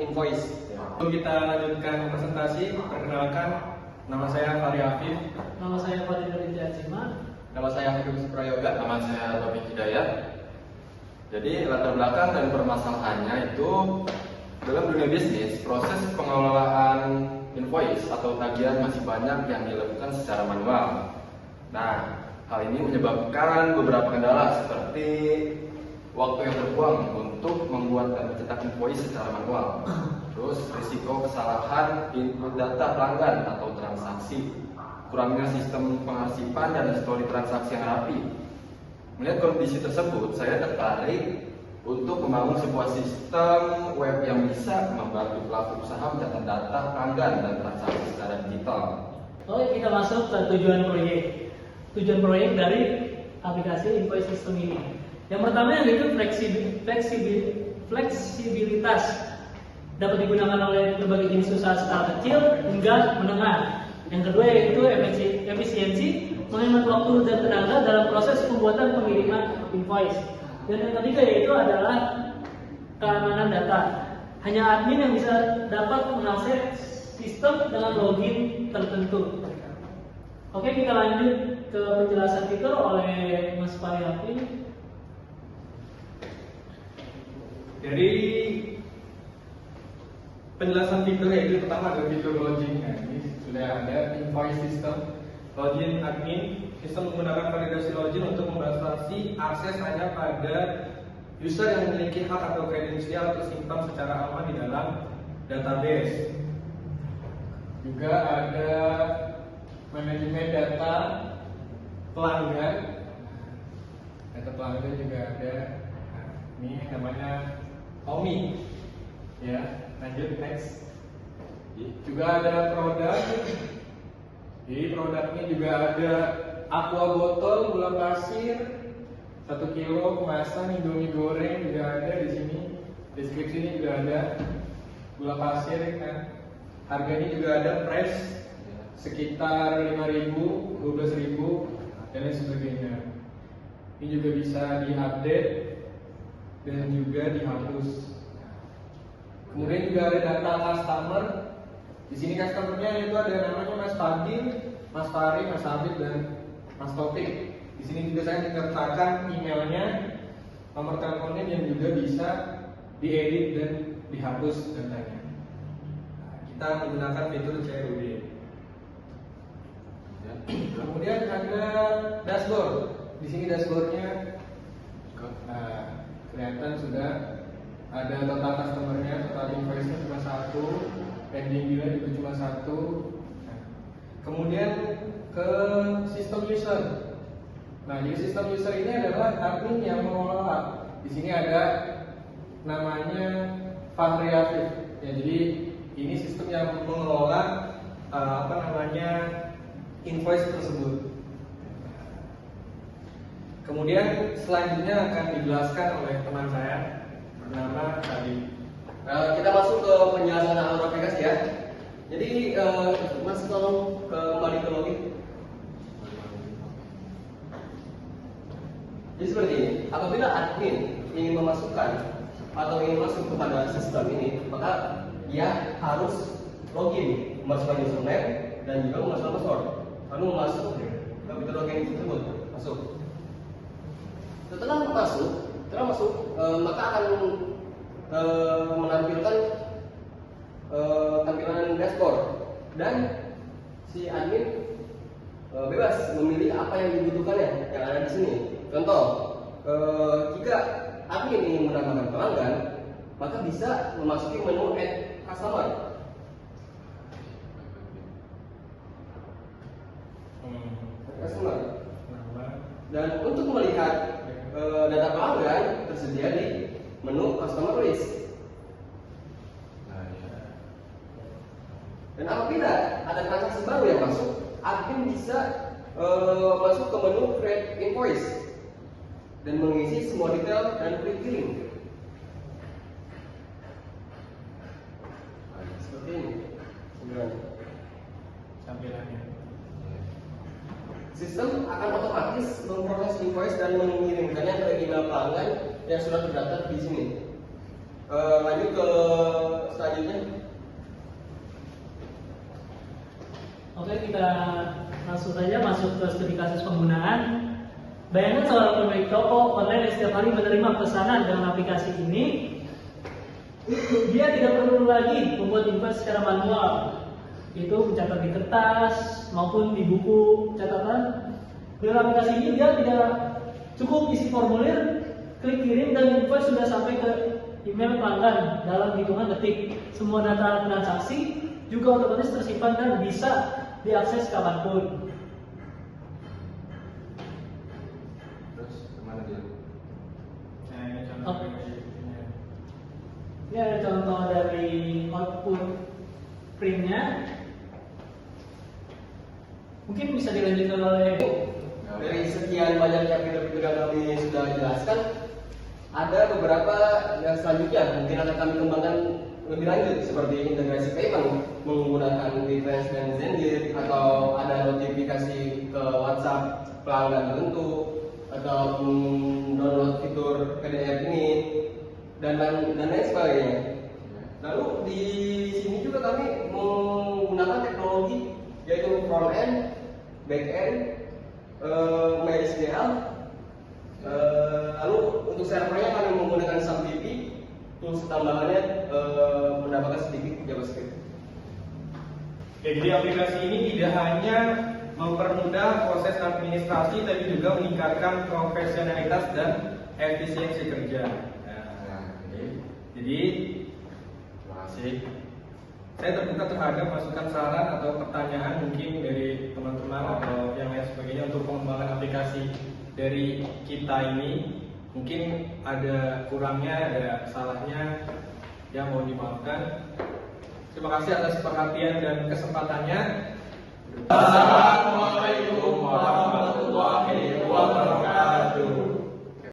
invoice. Sebelum kita lanjutkan presentasi, perkenalkan, nama saya Fahri Afif. Nama saya Fadil Rizal. Nama saya Hidup Suprayoga. Nama saya Taufik Hidayat. Jadi latar belakang dan permasalahannya itu dalam dunia bisnis, proses pengelolaan invoice atau tagihan masih banyak yang dilakukan secara manual. Nah, hal ini menyebabkan beberapa kendala seperti waktu yang terbuang untuk membuat dan mencetak invoice secara manual. Terus risiko kesalahan input data pelanggan atau transaksi, kurangnya sistem pengarsipan dan histori transaksi yang rapi. Melihat kondisi tersebut, saya tertarik untuk membangun sebuah sistem web yang bisa membantu pelaku usaha mencatat data pelanggan dan transaksi secara digital. Oke, kita masuk ke tujuan proyek. Tujuan proyek dari aplikasi invoice system ini. Yang pertama yaitu fleksibilitas. Dapat digunakan oleh berbagai jenis usaha skala kecil hingga menengah. Yang kedua yaitu efisiensi, menghemat waktu dan tenaga dalam proses pembuatan pengiriman invoice. Dan yang ketiga yaitu adalah keamanan data. Hanya admin yang bisa dapat mengakses sistem dengan login tertentu. Oke, kita lanjut ke penjelasan fitur oleh Mas Fahri. Dari penjelasan fitur yaitu pertama ada fitur login. Nah, ini sudah ada invoice system, login admin. Sistem menggunakan validasi login untuk membatasi akses hanya pada user yang memiliki hak atau kredensial tersimpan secara aman di dalam database. Juga ada manajemen data pelanggan. Data pelanggan juga ada. Nah, ini namanya OMI. Ya, lanjut next. Juga ada produk. Jadi produknya juga ada aqua botol, gula pasir, 1 kilo kemasan Indomie goreng juga ada di sini. Deskripsinya juga ada gula pasir kan. Harganya juga ada price sekitar 5.000, 12.000 dan lain sebagainya. Ini juga bisa diupdate dan juga dihapus. Kemudian juga ada data customer. Di sini customernya itu ada namanya Mas Fadil, Mas Fahri, Mas Habib dan Mas Taufik. Di sini juga saya menyertakan emailnya, nomor teleponnya yang juga bisa diedit dan dihapus datanya. Nah, kita menggunakan fitur CRUD. Kemudian ada dashboard. Di sini dashboardnya, nah, kelihatan sudah ada total customernya, total invoice-nya cuma 1, pending bill juga cuma 1. Nah, kemudian ke sistem user. Nah, jadi sistem user ini adalah admin yang mengelola. Di sini ada namanya Fahri Afif. Ya, jadi ini sistem yang mengelola invoice tersebut. Kemudian selanjutnya akan dijelaskan oleh teman saya bernama Tadi. Kita masuk ke penjelasan alur aplikasi ya. Jadi Mas tolong kembali ke login. Jadi seperti ini. Apabila admin ingin memasukkan atau ingin masuk kepada sistem ini, maka dia harus login, memasukkan username dan juga memasukkan password. Lalu masuk ke fitur login tersebut. Masuk. Setelah masuk, maka akan menampilkan tampilan dashboard dan si admin bebas memilih apa yang dibutuhkannya yang ada di sini. Contoh, jika admin ingin menambahkan pelanggan, maka bisa memasuki menu Add Customer. Dan untuk melihat data pelanggan tersedia di menu Customer List. Dan apabila ada transaksi baru yang masuk, admin bisa masuk ke menu Create Invoice dan mengisi semua detail dan pre-filling. Seperti ini tampilannya. Sistem akan otomatis memproses invoice dan mengirimkannya ke email pelanggan yang sudah terdaftar di sini. Lanjut ke selanjutnya. Oke, kita langsung saja masuk ke studi kasus penggunaan. Bayangkan seorang pemilik toko online yang setiap hari menerima pesanan dengan aplikasi ini. Dia tidak perlu lagi membuat invoice secara manual, itu mencatat di kertas maupun di buku catatan. Dengan aplikasi ini dia tidak cukup isi formulir, klik kirim dan invoice sudah sampai ke email pelanggan dalam hitungan detik. Semua data transaksi juga otomatis tersimpan dan bisa diakses kapanpun. Terus kemana dia? Nah, ini contoh Oke. aplikasinya. Ini ada contoh dari output printnya. Mungkin bisa dilanjutkan oleh Dari sekian banyak yang fitur-fitur yang kami sudah jelaskan, ada beberapa yang selanjutnya mungkin akan kami kembangkan lebih lanjut, seperti integrasi payment menggunakan WeTrans dan Zengit, atau ada notifikasi ke WhatsApp pelanggan tertentu, atau download fitur PDF ini dan lain sebagainya. Lalu di sini juga kami menggunakan teknologi yaitu front end, back end, MySQL. Lalu untuk servernya kami menggunakan SubDB. Tools tambahannya menambahkan sedikit JavaScript. Ya, jadi aplikasi ini tidak hanya mempermudah proses administrasi, tapi juga meningkatkan profesionalitas dan efisiensi kerja. Nah, ini Jadi terima kasih. saya terbuka terhadap masukan, saran atau pertanyaan mungkin dari teman-teman atau yang lain sebagainya untuk pengembangan aplikasi dari kita ini. Mungkin ada kurangnya, ada salahnya, yang mau dimaafkan. Terima kasih atas perhatian dan kesempatannya.